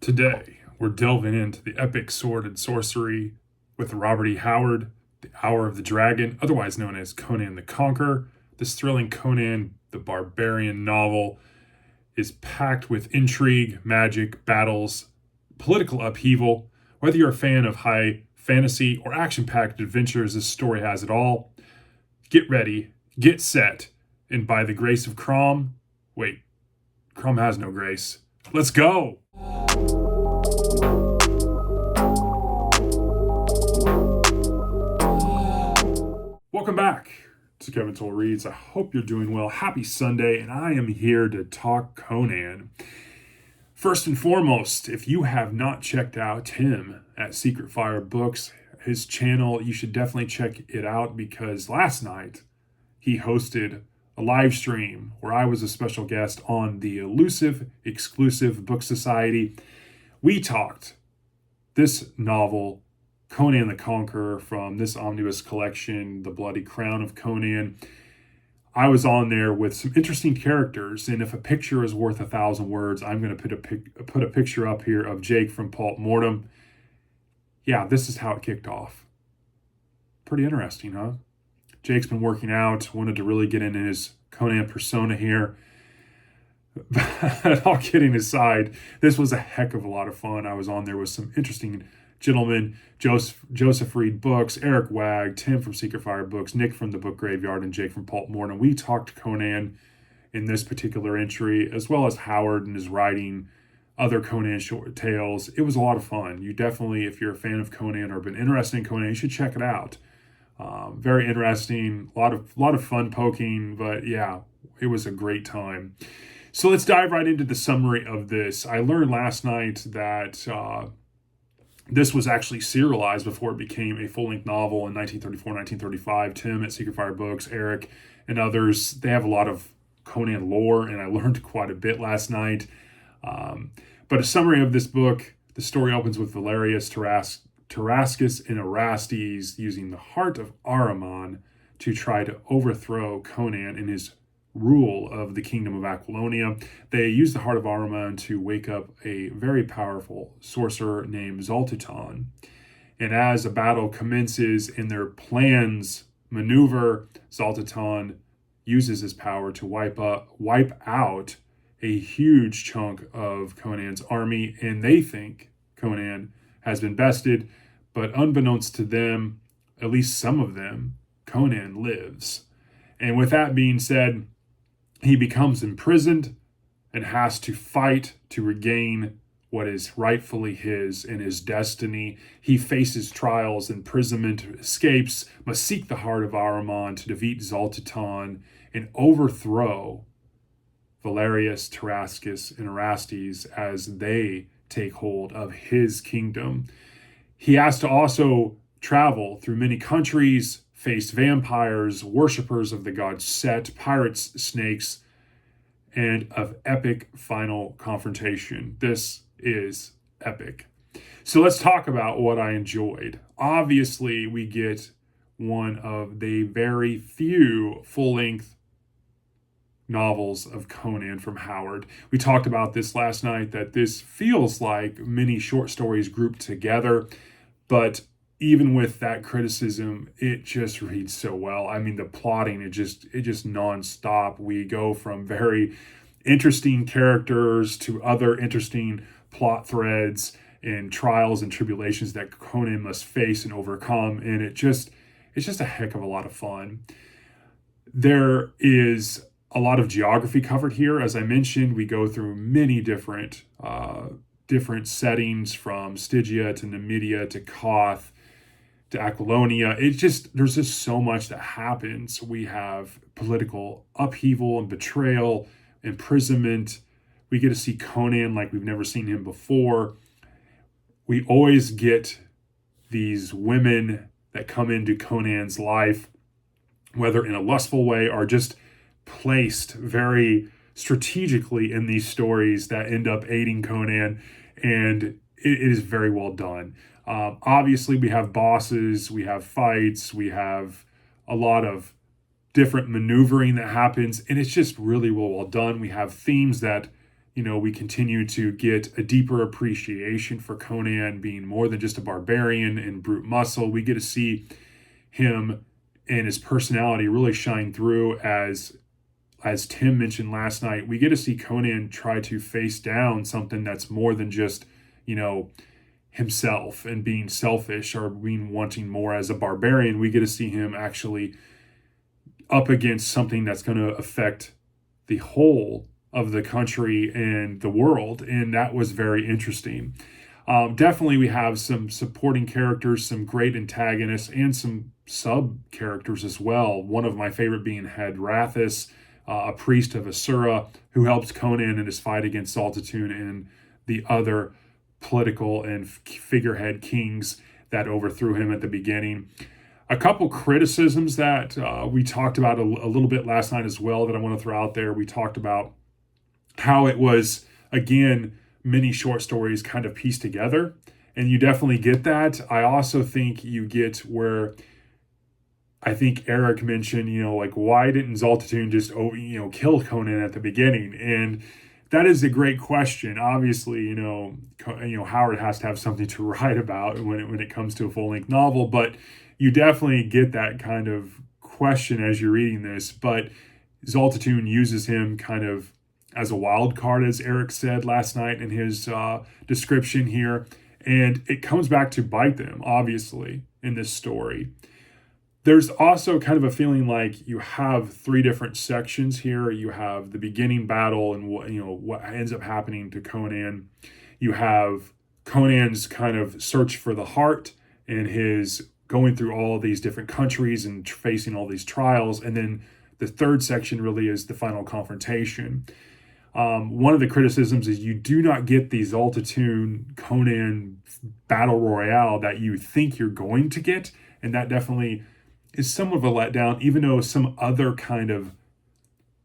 Today, we're delving into the epic sword and sorcery with Robert E. Howard, The Hour of the Dragon, otherwise known as Conan the Conqueror. This thrilling Conan the Barbarian novel is packed with intrigue, magic, battles, political upheaval. Whether you're a fan of high fantasy or action packed adventures, this story has it all. Get ready, get set, and by the grace of Crom, wait, Crom has no grace. Let's go! Welcome back to Kevin Toll Reads. I hope you're doing well. Happy Sunday, and I am here to talk Conan. First and foremost, if you have not checked out Tim at Secret Fire Books, his channel, you should definitely check it out because last night he hosted a live stream where I was a special guest on the elusive, exclusive Book Society. We talked this novel, Conan the Conqueror, from this omnibus collection, The Bloody Crown of Conan. I was on there with some interesting characters, and if a picture is worth 1,000 words, I'm going to put a picture up here of Jake from Pulp Mortem. Yeah, this is how it kicked off. Pretty interesting, huh? Jake's been working out, wanted to really get into his Conan persona here. But all kidding aside, this was a heck of a lot of fun. I was on there with some interesting gentlemen, Joseph Reed Books, Eric Wag, Tim from Secret Fire Books, Nick from the Book Graveyard, and Jake from Pulp Mortem. We talked Conan in this particular entry, as well as Howard and his writing, other Conan short tales. It was a lot of fun. You definitely, if you're a fan of Conan or been interested in Conan, you should check it out. Very interesting, a lot of fun poking, but yeah, it was a great time. So let's dive right into the summary of this. I learned last night that this was actually serialized before it became a full-length novel in 1934, 1935. Tim at Secret Fire Books, Eric, and others, they have a lot of Conan lore, and I learned quite a bit last night. But a summary of this book, the story opens with Valerius Tarascus and Erastes using the heart of Ahriman to try to overthrow Conan in his rule of the kingdom of Aquilonia. They use the heart of Ahriman to wake up a very powerful sorcerer named Zaltitan. And as a battle commences and their plans maneuver, Zaltitan uses his power to wipe out a huge chunk of Conan's army, and they think Conan has been bested, but unbeknownst to them, at least some of them, Conan lives. And with that being said, he becomes imprisoned and has to fight to regain what is rightfully his and his destiny. He faces trials, imprisonment, escapes, must seek the heart of Ahriman to defeat Zaltitan and overthrow Valerius, Tarascus, and Erastes as they take hold of his kingdom. He has to also travel through many countries, face vampires, worshippers of the god Set, pirates, snakes, and of epic final confrontation. This is epic. So let's talk about what I enjoyed. Obviously, we get one of the very few full-length novels of Conan from Howard. We talked about this last night, that this feels like many short stories grouped together, but even with that criticism, it just reads so well. I mean, the plotting, it just nonstop. We go from very interesting characters to other interesting plot threads and trials and tribulations that Conan must face and overcome. And it's just a heck of a lot of fun. There is a lot of geography covered here. As I mentioned, we go through many different settings, from Stygia to Numidia to Koth to Aquilonia. There's just so much that happens. We have political upheaval and betrayal, imprisonment. We get to see Conan like we've never seen him before. We always get these women that come into Conan's life, whether in a lustful way or just placed very strategically in these stories that end up aiding Conan, and it is very well done. Obviously, we have bosses, we have fights, we have a lot of different maneuvering that happens, and it's just really well done. We have themes that we continue to get a deeper appreciation for Conan being more than just a barbarian and brute muscle. We get to see him and his personality really shine through as Tim mentioned last night. We get to see Conan try to face down something that's more than just, himself and being selfish or being wanting more as a barbarian. We get to see him actually up against something that's going to affect the whole of the country and the world. And that was very interesting. Definitely, we have some supporting characters, some great antagonists, and some sub characters as well. One of my favorite being Hadrathis, a priest of Asura, who helps Conan in his fight against Saltatun and the other political and figurehead kings that overthrew him at the beginning. A couple criticisms that we talked about a little bit last night as well that I want to throw out there. We talked about how it was, again, many short stories kind of pieced together, and you definitely get that. I also think you get where I think Eric mentioned, why didn't Zaltatun just, kill Conan at the beginning? And that is a great question. Obviously, Howard has to have something to write about when it comes to a full-length novel, but you definitely get that kind of question as you're reading this. But Zaltatun uses him kind of as a wild card, as Eric said last night in his description here, and it comes back to bite them, obviously, in this story. There's also kind of a feeling like you have three different sections here. You have the beginning battle and what ends up happening to Conan. You have Conan's kind of search for the heart and his going through all these different countries and facing all these trials. And then the third section really is the final confrontation. One of the criticisms is you do not get the Zaltatun Conan battle royale that you think you're going to get. And that definitely is somewhat of a letdown, even though some other kind of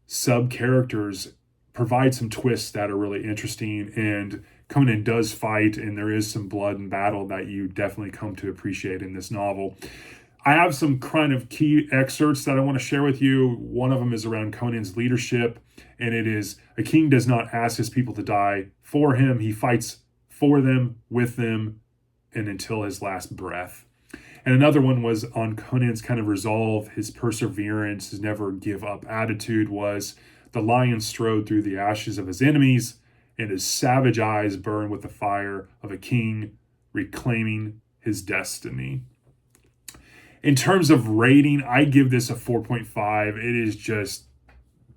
sub characters provide some twists that are really interesting, and Conan does fight, and there is some blood and battle that you definitely come to appreciate in this novel. I have some kind of key excerpts that I want to share with you. One of them is around Conan's leadership, and it is, a king does not ask his people to die for him. He fights for them, with them, and until his last breath. And another one was on Conan's kind of resolve, his perseverance, his never give up attitude was, the lion strode through the ashes of his enemies, and his savage eyes burned with the fire of a king reclaiming his destiny. In terms of rating, I give this a 4.5. It is just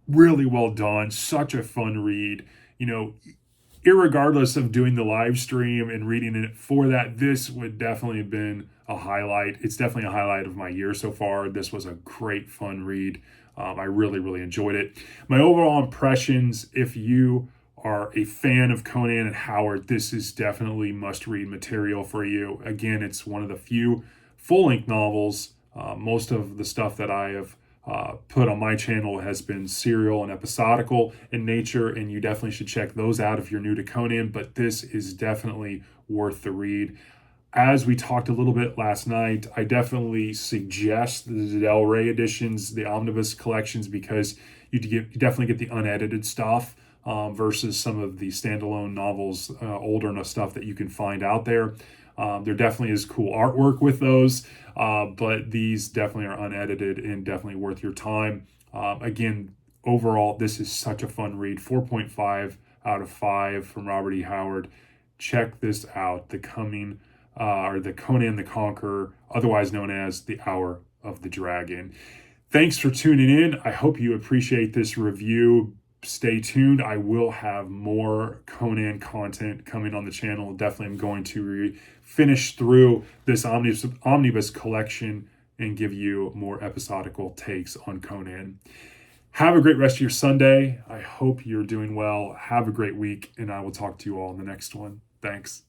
really well done. Such a fun read. Irregardless of doing the live stream and reading it for that, this would definitely have been a highlight. It's definitely a highlight of my year so far. This was a great, fun read. I really, really enjoyed it. My overall impressions, if you are a fan of Conan and Howard, this is definitely must-read material for you. Again, it's one of the few full-length novels. Most of the stuff that I have put on my channel has been serial and episodical in nature, and you definitely should check those out if you're new to Conan, but this is definitely worth the read. As we talked a little bit last night, I definitely suggest the Del Rey editions, the omnibus collections, because you definitely get the unedited stuff versus some of the standalone novels, older stuff that you can find out there. There definitely is cool artwork with those, but these definitely are unedited and definitely worth your time. Again, overall, this is such a fun read. 4.5 out of 5 from Robert E. Howard. Check this out. The Conan the Conqueror, otherwise known as The Hour of the Dragon. Thanks for tuning in. I hope you appreciate this review. Stay tuned. I will have more Conan content coming on the channel. Definitely am going to finish through this omnibus collection and give you more episodical takes on Conan. Have a great rest of your Sunday. I hope you're doing well. Have a great week, and I will talk to you all in the next one. Thanks.